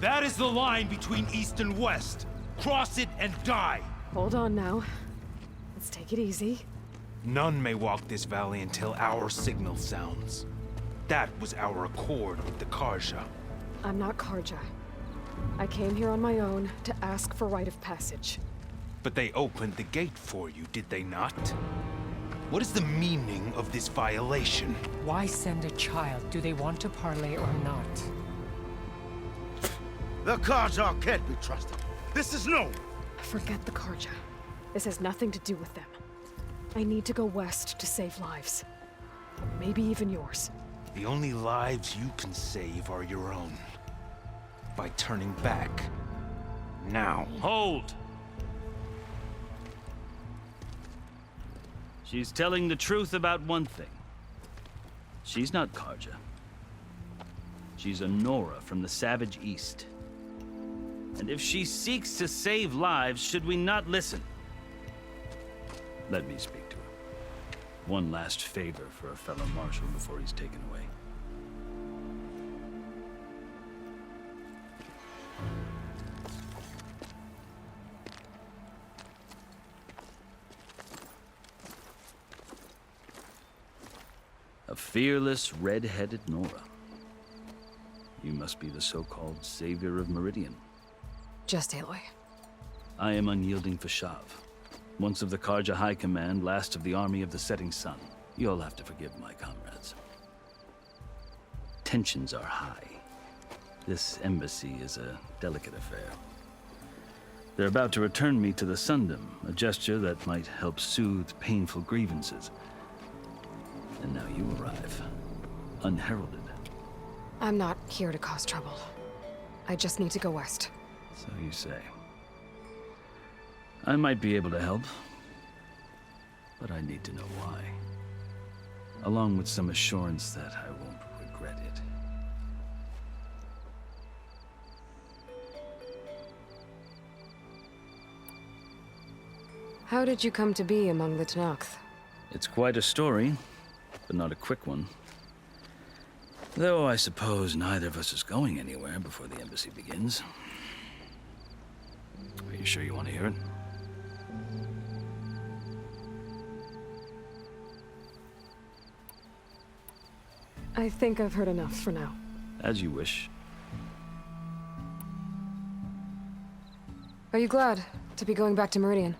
That is the line between East and West. Cross it and die. Hold on now. Let's take it easy. None may walk this valley until our signal sounds. That was our accord with the Karja. I'm not Karja. I came here on my own to ask for rite of passage. But they opened the gate for you, did they not? What is the meaning of this violation? Why send a child? Do they want to parley or not? The Karja can't be trusted. This is known. Forget the Karja. This has nothing to do with them. I need to go west to save lives. Maybe even yours. The only lives you can save are your own. By turning back. Now. Hold! She's telling the truth about one thing. She's not Karja. She's a Nora from the Savage East. And if she seeks to save lives, should we not listen? Let me speak to her. One last favor for a fellow marshal before he's taken away. A fearless, red-headed Nora. You must be the so-called savior of Meridian. Just Aloy. I am unyielding Fashav. Once of the Karja High Command, last of the army of the setting sun. You'll have to forgive my comrades. Tensions are high. This embassy is a delicate affair. They're about to return me to the Sundom, a gesture that might help soothe painful grievances. And now you arrive, unheralded. I'm not here to cause trouble. I just need to go west. So you say. I might be able to help, but I need to know why. Along with some assurance that I won't regret it. How did you come to be among the Tenakth? It's quite a story, but not a quick one. Though I suppose neither of us is going anywhere before the embassy begins. Are you sure you want to hear it? I think I've heard enough for now. As you wish. Are you glad to be going back to Meridian?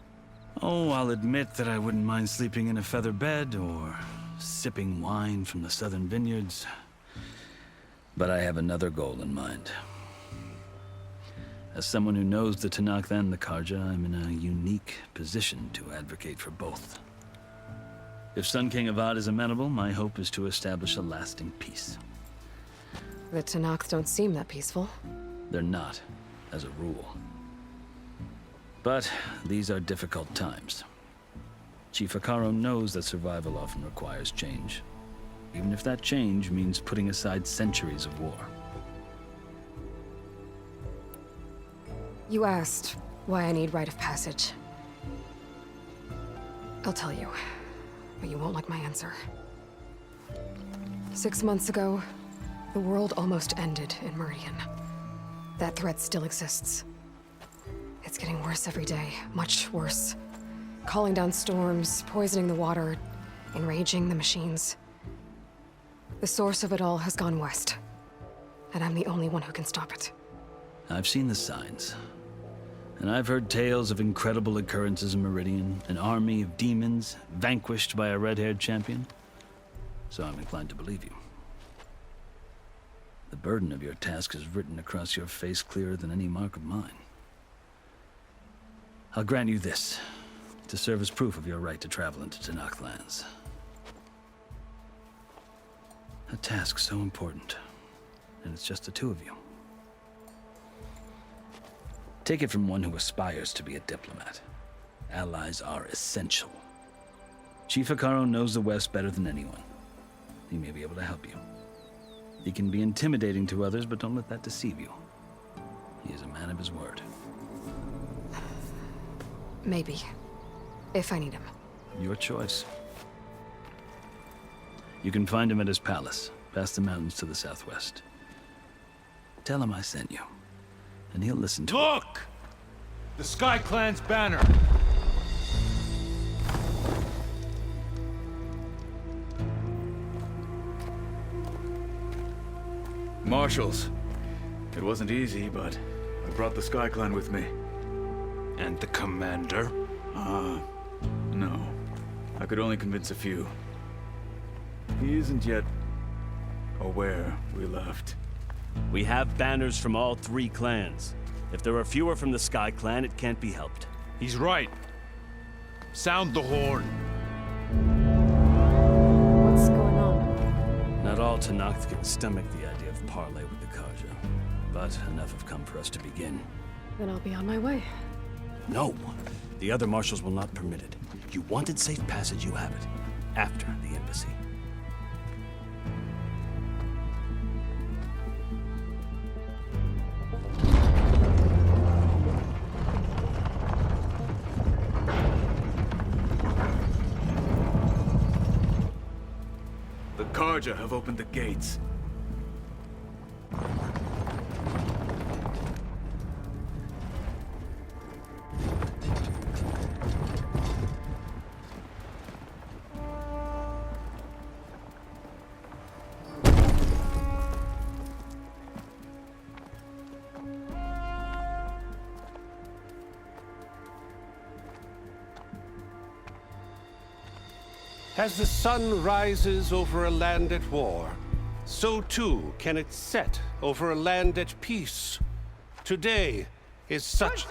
Oh, I'll admit that I wouldn't mind sleeping in a feather bed or sipping wine from the southern vineyards. But I have another goal in mind. As someone who knows the Tenakth and the Karja, I'm in a unique position to advocate for both. If Sun King Avad is amenable, my hope is to establish a lasting peace. The Tenakth don't seem that peaceful. They're not, as a rule. But these are difficult times. Chief Akaro knows that survival often requires change, even if that change means putting aside centuries of war. You asked why I need rite of passage. I'll tell you, but you won't like my answer. 6 months ago, the world almost ended in Meridian. That threat still exists. It's getting worse every day, much worse. Calling down storms, poisoning the water, enraging the machines. The source of it all has gone west, and I'm the only one who can stop it. I've seen the signs. And I've heard tales of incredible occurrences in Meridian, an army of demons vanquished by a red-haired champion. So I'm inclined to believe you. The burden of your task is written across your face clearer than any mark of mine. I'll grant you this, to serve as proof of your right to travel into Tenakth lands. A task so important, and it's just the two of you. Take it from one who aspires to be a diplomat. Allies are essential. Chief Akaro knows the West better than anyone. He may be able to help you. He can be intimidating to others, but don't let that deceive you. He is a man of his word. Maybe. If I need him. Your choice. You can find him at his palace, past the mountains to the southwest. Tell him I sent you. and he'll listen to it. Look! The Sky Clan's banner. Marshals. It wasn't easy, but I brought the Sky Clan with me. And the commander? No. I could only convince a few. He isn't yet aware we left. We have banners from all 3 clans. If there are fewer from the Sky Clan, it can't be helped. He's right. Sound the horn. What's going on? Not all Tenakth can stomach the idea of parley with the Karja, but enough have come for us to begin. Then I'll be on my way. No! The other marshals will not permit it. You wanted safe passage, you have it. After the embassy. The Karja have opened the gates. As the sun rises over a land at war, so too can it set over a land at peace. Today is such...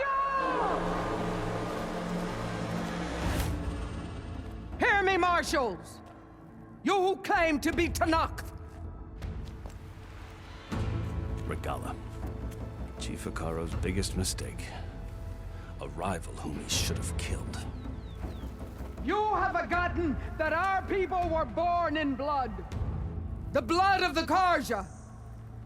Hear me, marshals! You who claim to be Tenakth! Regala. Chief Hikaro's biggest mistake. A rival whom he should have killed. You have forgotten that our people were born in blood. The blood of the Karja.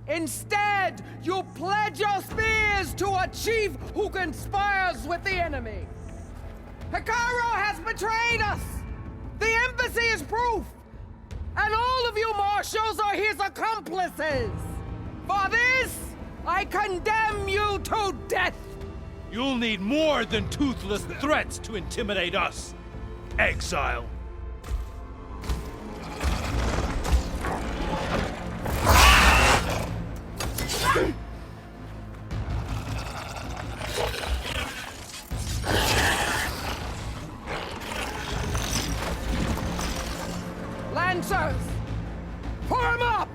Instead, you pledge your spears to a chief who conspires with the enemy. Hikaro has betrayed us! The embassy is proof! And all of you marshals are his accomplices! For this, I condemn you to death! You'll need more than toothless threats to intimidate us. Exile. Lancers! Form up!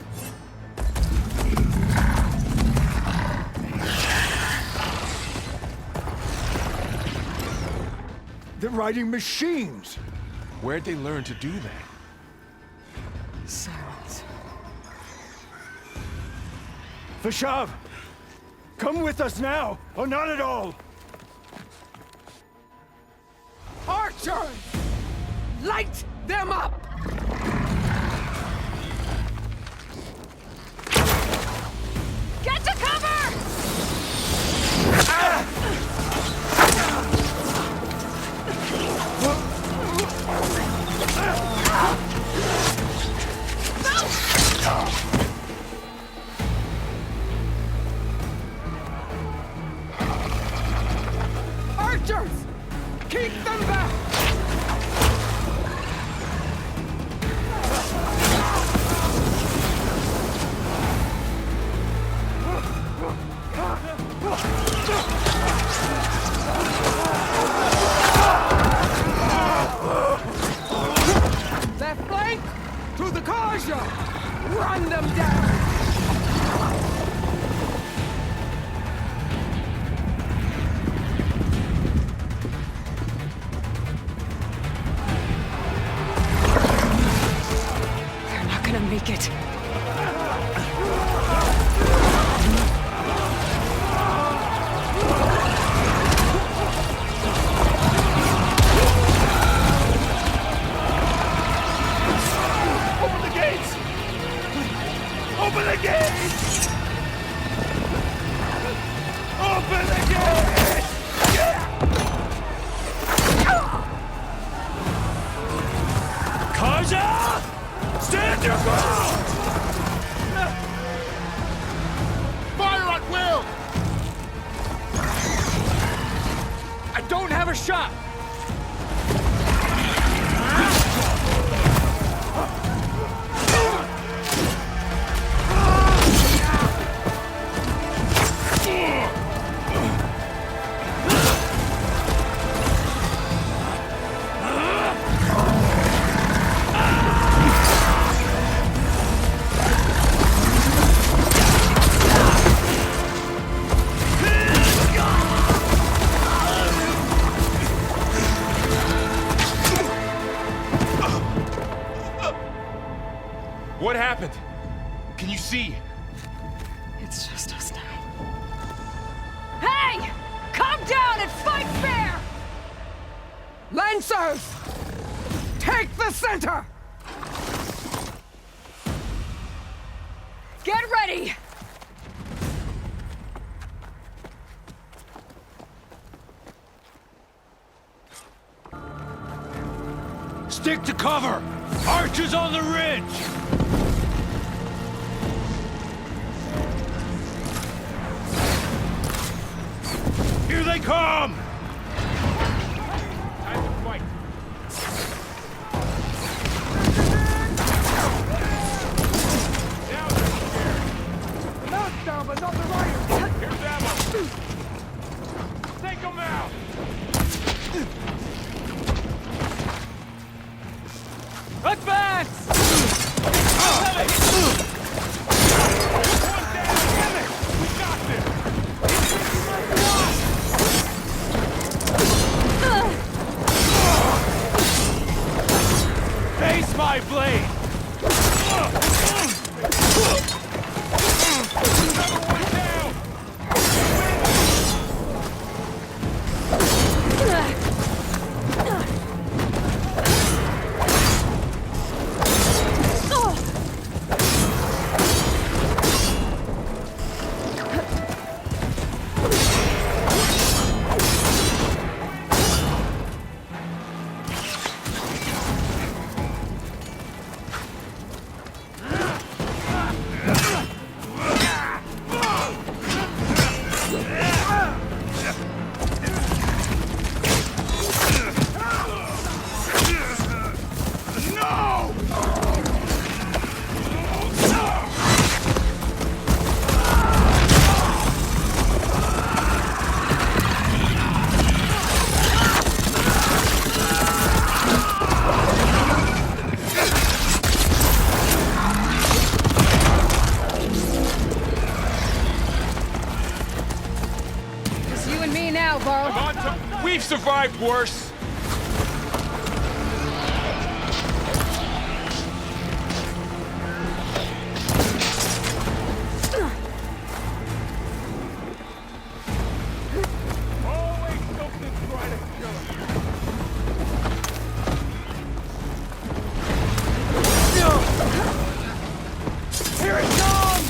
They're riding machines! Where'd they learn to do that? Silence. Vashav! Come with us now, or not at all! Archers! Light them up! Get to cover! Archers! Keep them back! Left flank! To the Karja! Run them down! They're not gonna make it. Open the gates! Open the gates! Open the gates! Karja! Stand your ground! don't have a shot! What happened? Can you see? It's just us now. Hey! Come down and fight fair! Lancers! Take the center! Get ready! Stick to cover! Archers on the ridge! Here they come! Time to fight. Down there, Not down, but not the right! here's ammo! Take them out! Advance! One down! Damn it! We got this! Face my blade! Another one down! Just you and me now, Burch. We've survived worse! Always something trying to kill us. Here it comes!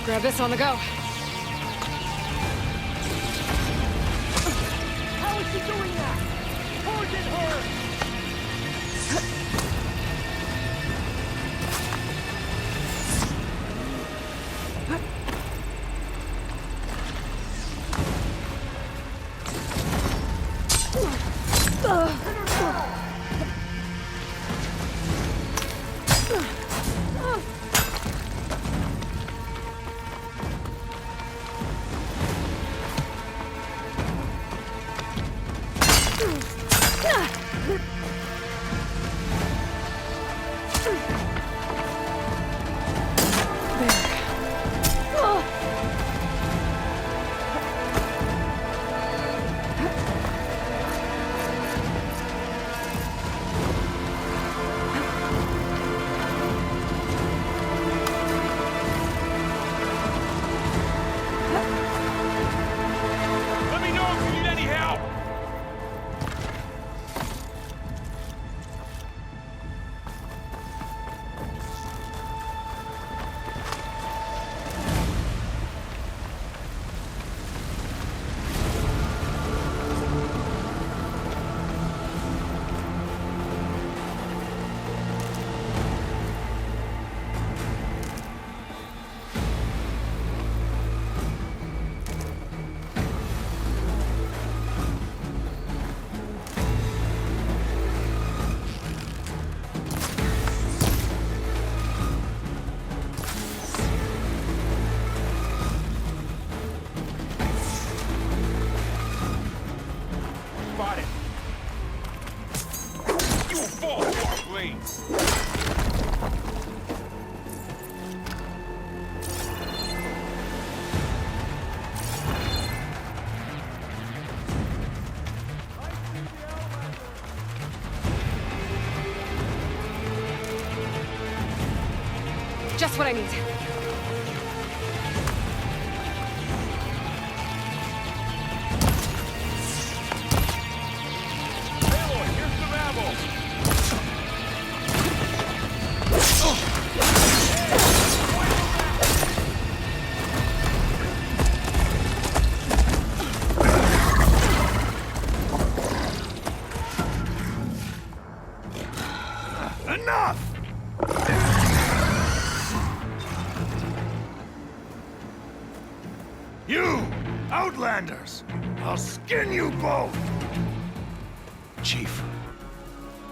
Grab this on the go. How is she doing that? Target her! Let me know if you need any help! Spot it! You will fall to our blades! Just what I need. Aloy, here's some ammo! Enough! You! Outlanders! I'll skin you both! Chief,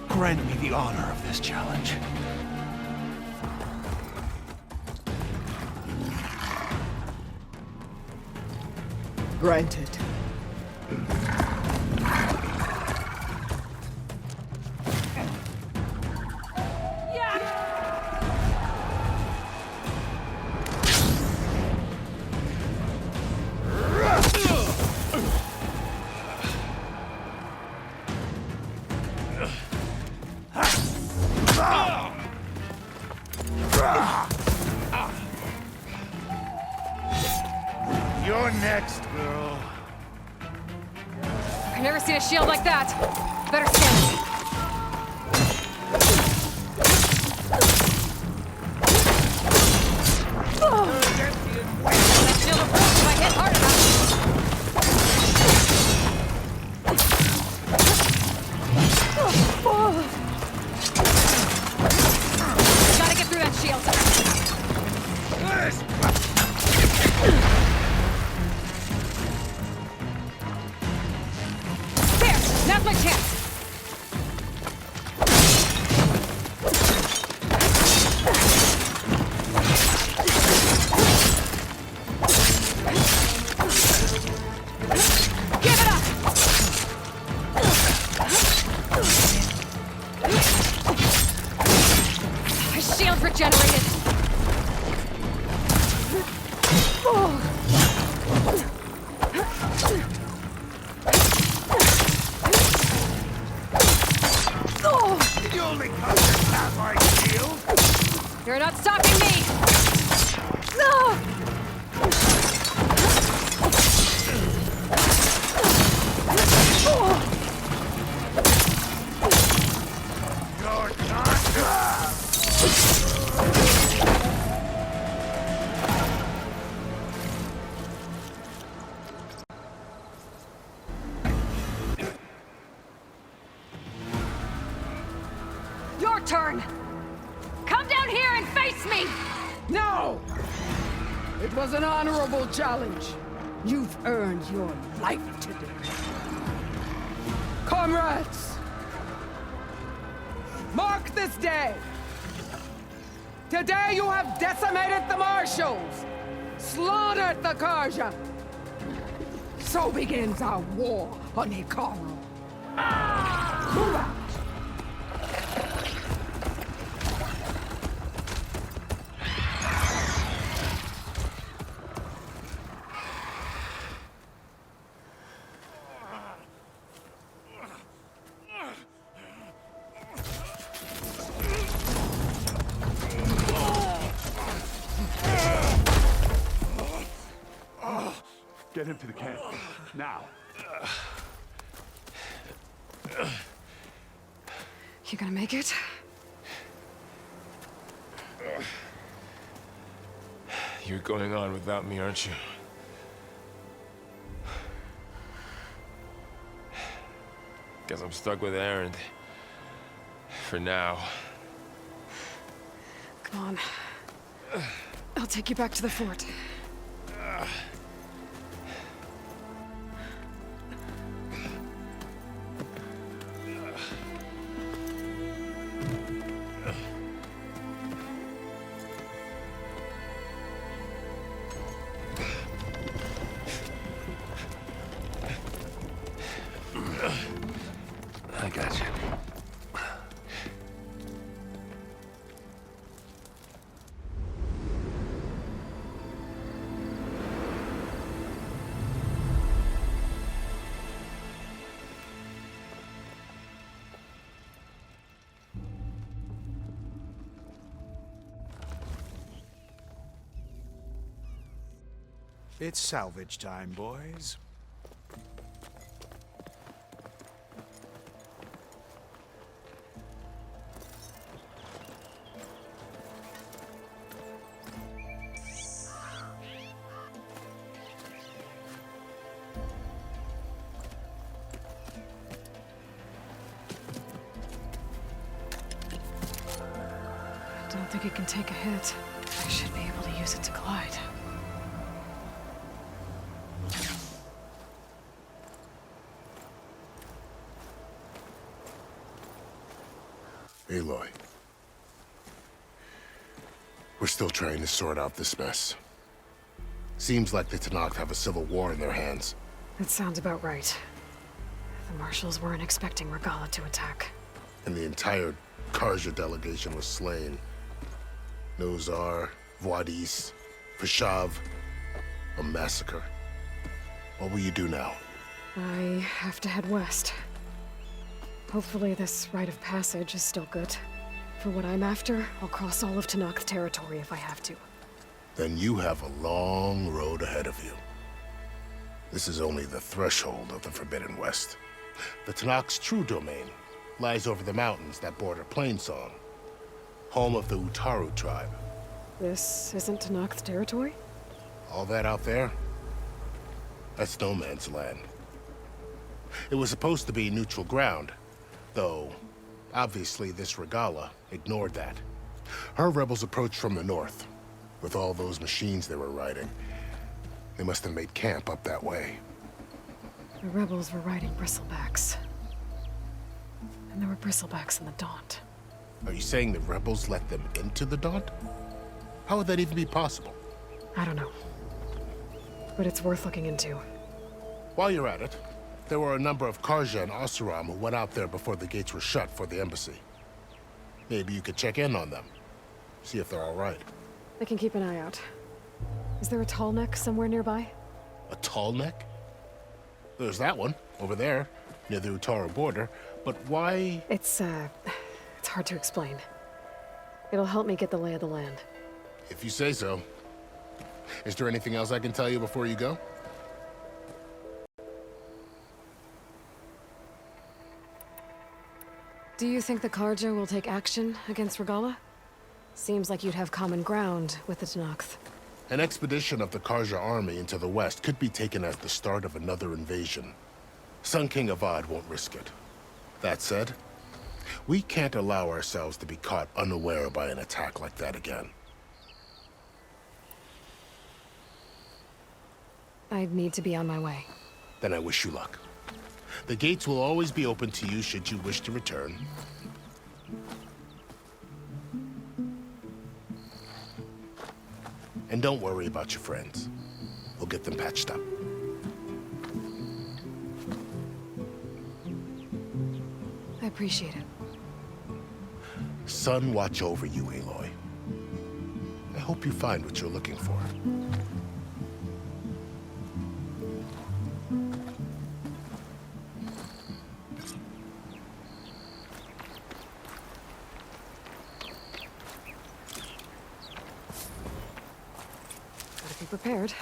grant me the honor of this challenge. Granted. You're next, girl. I've never seen a shield like that. Better stand. That shield will break if I hit hard enough. Gotta get through that shield. There! Now's my chance! Give it up! My shield's regenerated! You only come to have my shield? You're not stopping me! No! You're not. turn! Come down here and face me! No! It was an honorable challenge. You've earned your life today. Comrades! Mark this day! Today you have decimated the Marshals! Slaughtered the Karja! So begins our war on Hikaru. Move out! Get him to the camp. Now. You gonna make it? You're going on without me, aren't you? Guess I'm stuck with Aaron. For now. Come on. I'll take you back to the fort. I got you. It's salvage time, boys. I don't think it can take a hit. I should be able to use it to glide. Aloy. We're still trying to sort out this mess. Seems like the Tenakth have a civil war in their hands. That sounds about right. The Marshals weren't expecting Regala to attack. And the entire Karja delegation was slain. Nozar, Voidis, Fashav. A massacre. What will you do now? I have to head west. Hopefully this rite of passage is still good. For what I'm after, I'll cross all of Tenakth territory if I have to. Then you have a long road ahead of you. This is only the threshold of the Forbidden West. The Tenakth's true domain lies over the mountains that border Plainsong, home of the Utaru tribe. This isn't Tenakth territory? All that out there? That's no man's land. It was supposed to be neutral ground, though obviously this Regala ignored that. Her rebels approached from the north. With all those machines they were riding, they must have made camp up that way. The rebels were riding bristlebacks. And there were bristlebacks in the Daunt. Are you saying the rebels let them into the Daunt? How would that even be possible? I don't know. But it's worth looking into. While you're at it, there were a number of Karja and Oseram who went out there before the gates were shut for the embassy. Maybe you could check in on them. See if they're all right. I can keep an eye out. Is there a tall neck somewhere nearby? A tall neck? There's that one, over there, near the Utaru border. But why? It's hard to explain. It'll help me get the lay of the land. If you say so. Is there anything else I can tell you before you go? Do you think the Karja will take action against Regala? Seems like you'd have common ground with the Tenakth. An expedition of the Karja army into the west could be taken as the start of another invasion. Sun King Avad won't risk it. That said, We can't allow ourselves to be caught unaware by an attack like that again. I need to be on my way. Then I wish you luck. The gates will always be open to you should you wish to return. And don't worry about your friends. We'll get them patched up. I appreciate it. Sun watch over you, Aloy. I hope you find what you're looking for. Gotta be prepared.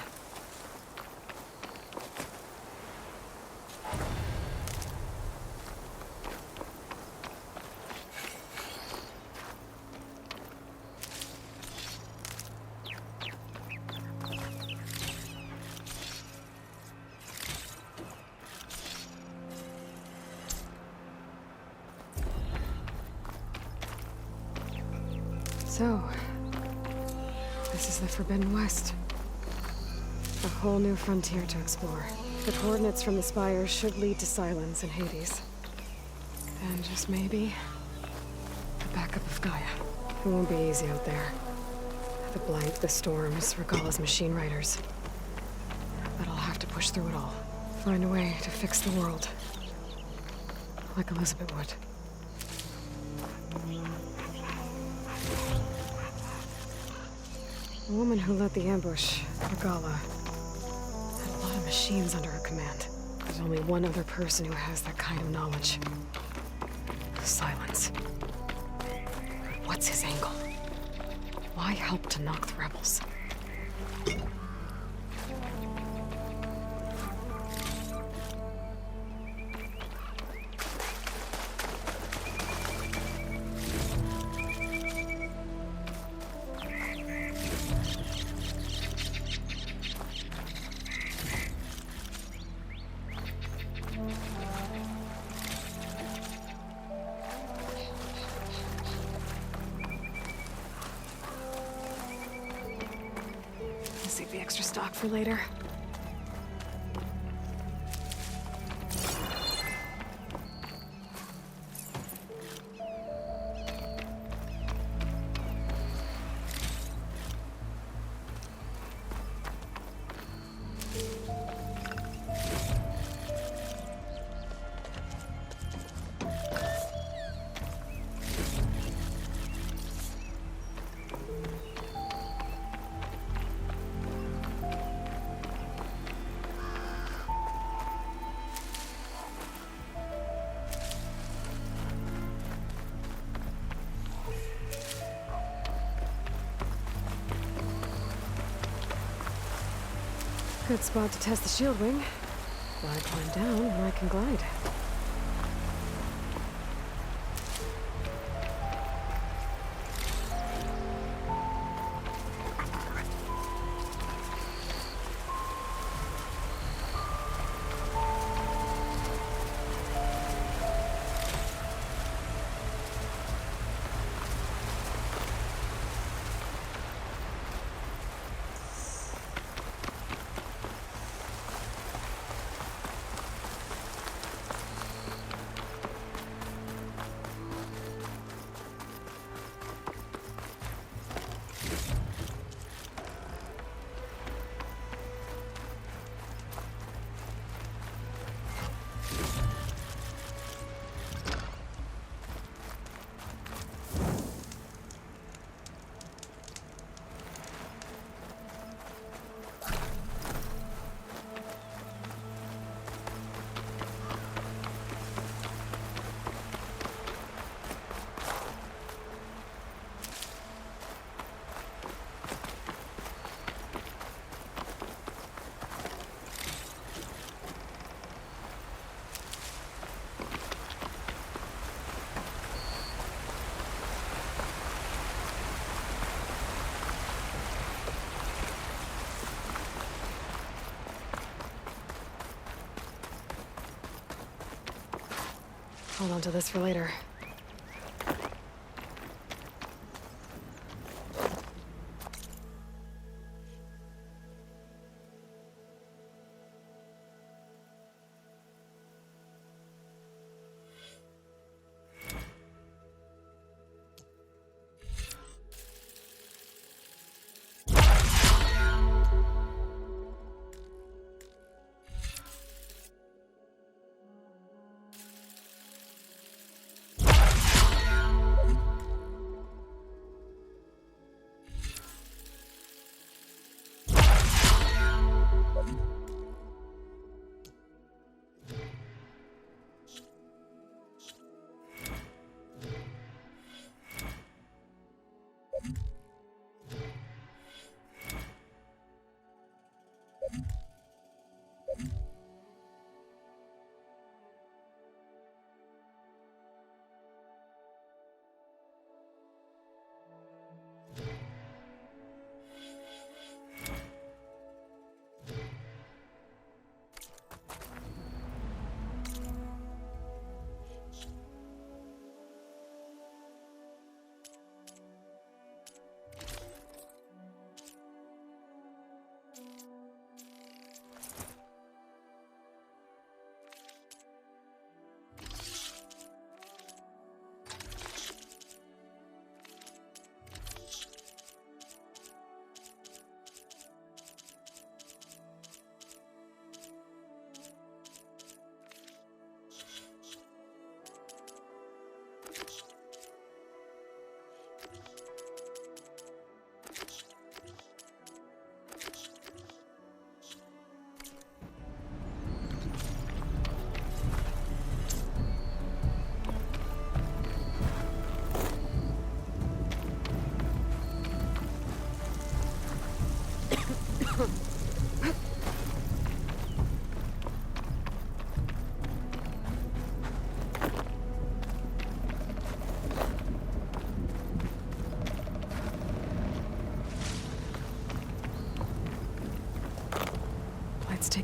So, this is the Forbidden West. A whole new frontier to explore. The coordinates from the spires should lead to Silence and Hades. And just maybe, the backup of Gaia. It won't be easy out there. The blight, the storms, Regalla's machine riders. But I'll have to push through it all. Find a way to fix the world. Like Elisabet would. The woman who led the ambush, Regalla, had a lot of machines under her command. There's only one other person who has that kind of knowledge. Silence. But what's his angle? Why help to knock the rebels? Save the extra stock for later. Good spot to test the shield wing. Why climb down when I can glide? Hold on to this for later.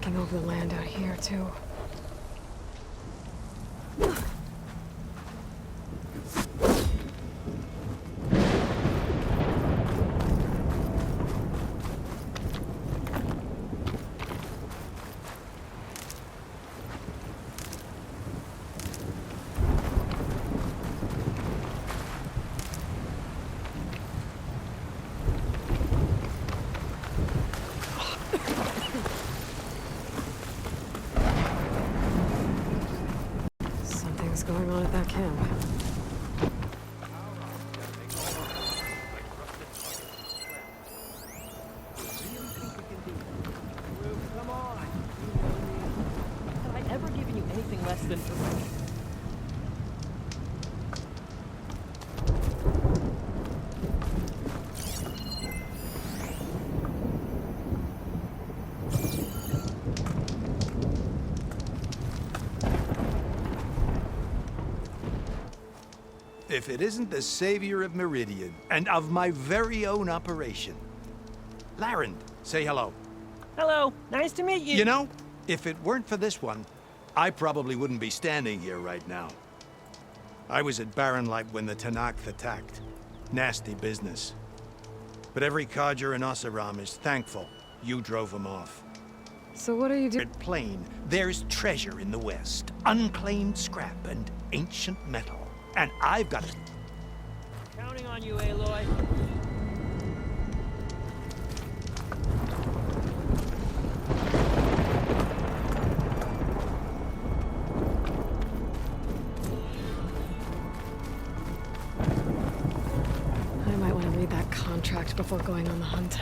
taking over the land out here, too. Something's going on at that camp. Come on. Have I ever given you anything less than direction? If it isn't the savior of Meridian, and of my very own operation. Laren, say hello. Hello, nice to meet you. You know, if it weren't for this one, I probably wouldn't be standing here right now. I was at Barren Light when the Tanakh attacked. Nasty business. But every Codger in Oseram is thankful you drove them off. So what are you doing? Plain, there's treasure in the west. Unclaimed scrap and ancient metal. And I've got it. Counting on you, Aloy. I might want to read that contract before going on the hunt.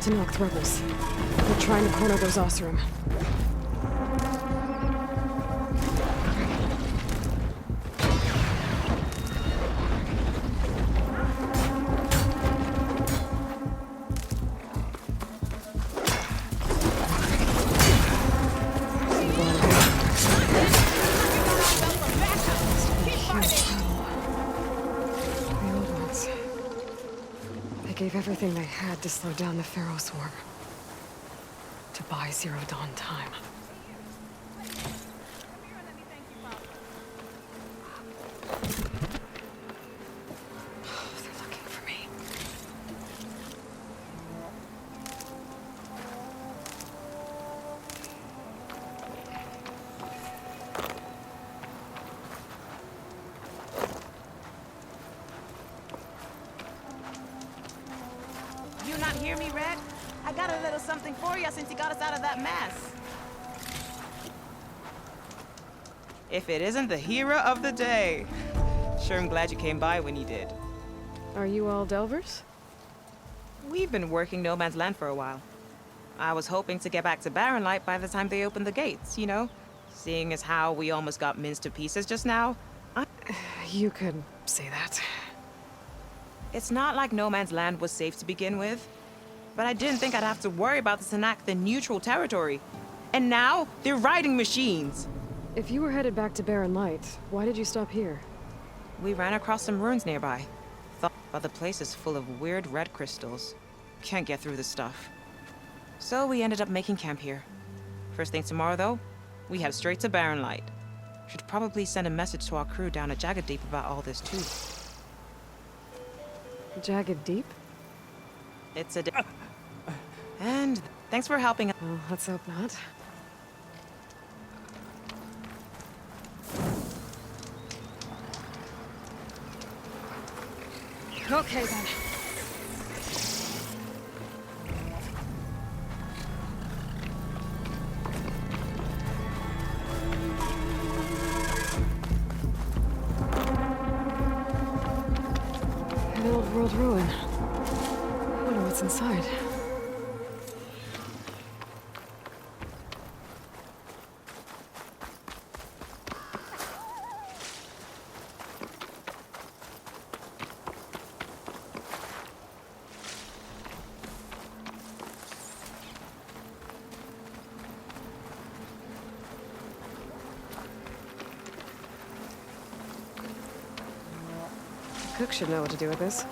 Tanakh rebels. They're trying to corner those Oseram. Gave everything they had to slow down the Pharaoh swarm. To buy Zero Dawn time. They're looking for me. was something for you since he got us out of that mess. If it isn't the hero of the day. Sure, I'm glad you came by when you did. Are you all Delvers? We've been working No Man's Land for a while. I was hoping to get back to Barren Light by the time they opened the gates, you know? Seeing as how we almost got minced to pieces just now. You could say that. It's not like No Man's Land was safe to begin with. But I didn't think I'd have to worry about this enact the neutral territory. And now, they're riding machines. If you were headed back to Barren Light, why did you stop here? We ran across some ruins nearby. But the place is full of weird red crystals. Can't get through the stuff. So we ended up making camp here. First thing tomorrow, though, we head straight to Barren Light. Should probably send a message to our crew down at Jagged Deep about all this, too. Jagged Deep? It's a... And thanks for helping. Well, let's hope not. Okay, then. An old world ruin. I wonder what's inside. Cook should know what to do with this.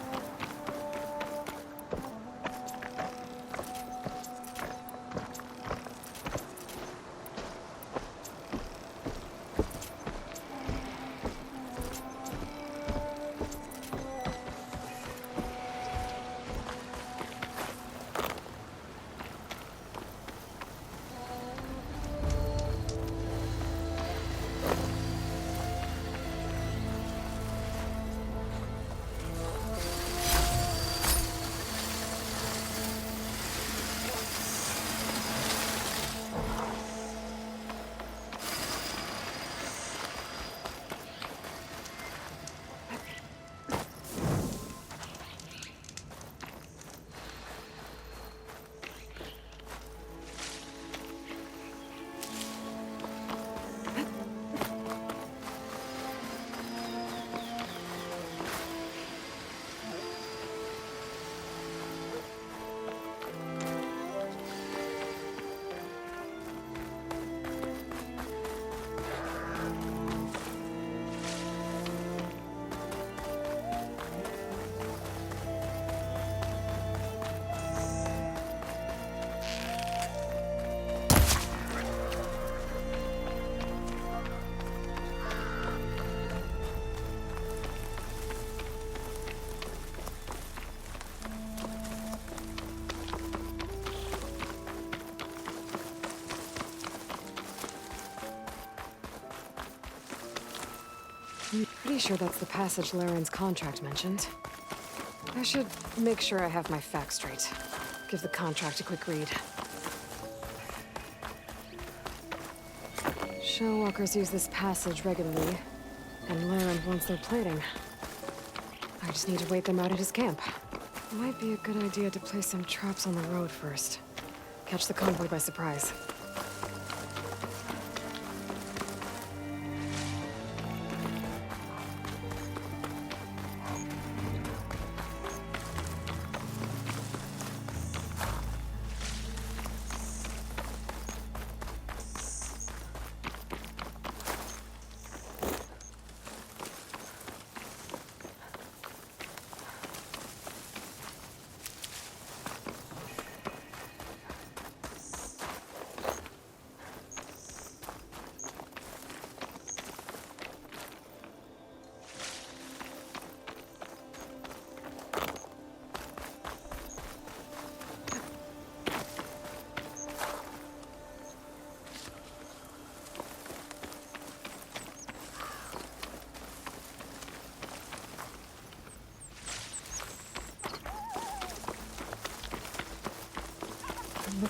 I'm pretty sure that's the passage Laren's contract mentioned. I should make sure I have my facts straight. Give the contract a quick read. Shellwalkers use this passage regularly, and Laren wants their plating. I just need to wait them out at his camp. Might be a good idea to place some traps on the road first. Catch the convoy by surprise.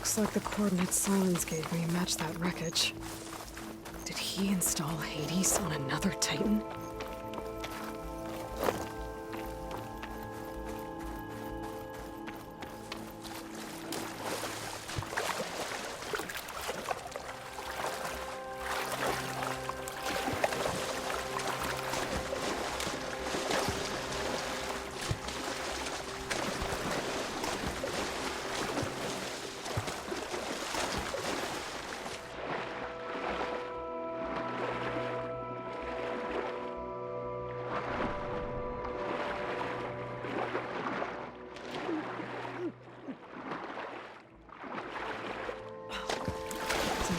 Looks like the coordinates Silence gave me match that wreckage. Did he install Hades on another Titan?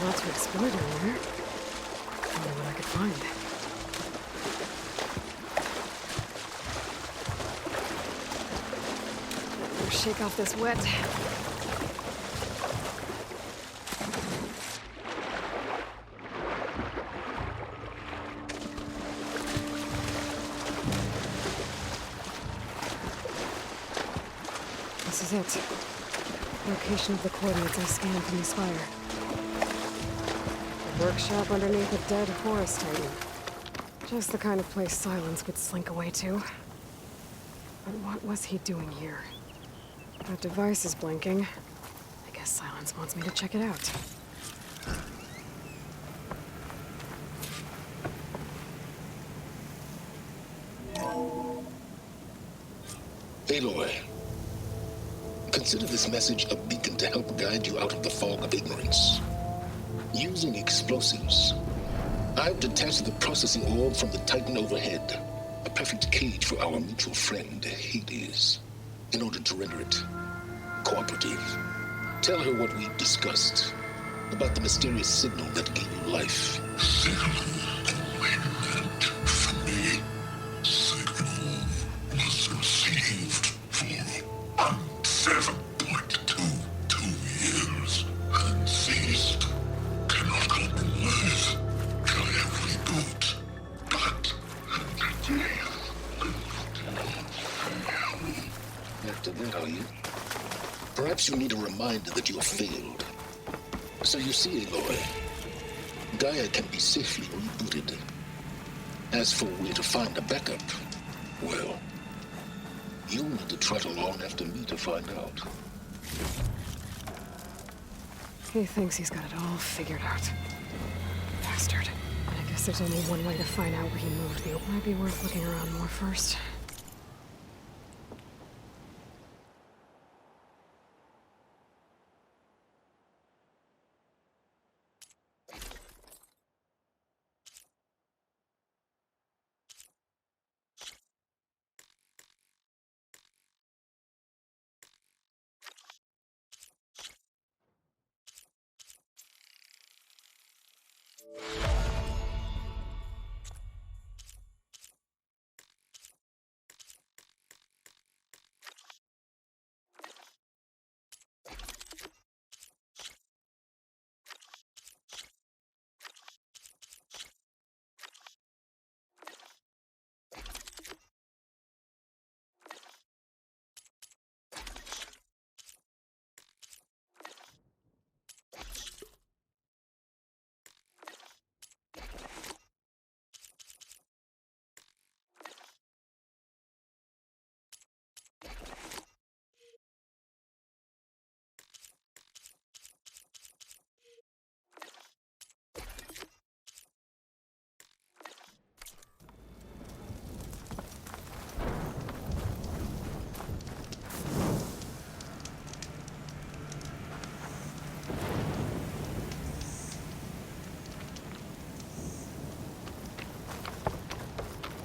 Lots to explore down there. Wonder what I could find. Better shake off this wet. This is it. Location of the coordinates I scanned from the spire. Workshop underneath a dead forest titan. Just the kind of place Silence would slink away to. But what was he doing here? That device is blinking. I guess Silence wants me to check it out. Aloy, consider this message a beacon to help guide you out of the fog of ignorance. Using explosives, I've detached the processing orb from the Titan overhead, a perfect cage for our mutual friend, Hades, in order to render it cooperative. Tell her what we discussed about the mysterious signal that gave you life. Signal coordinate from me. Signal was received for 7.22 years and ceased. Cannot compromise. Try every boot, but after that, are you? Perhaps you need a reminder that you have failed. So you see, Aloy, Gaia can be safely rebooted. As for where to find a backup, well, you'll need to trot along after me to find out. He thinks he's got it all figured out. Bastard. I guess there's only one way to find out where he moved the... Might be worth looking around more first.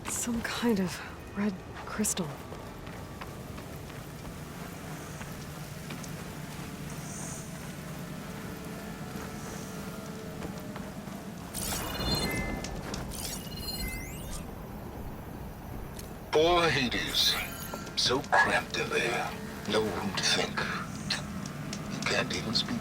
Some kind of red crystal. Poor Hades. So cramped in there. No room to think. You can't even speak.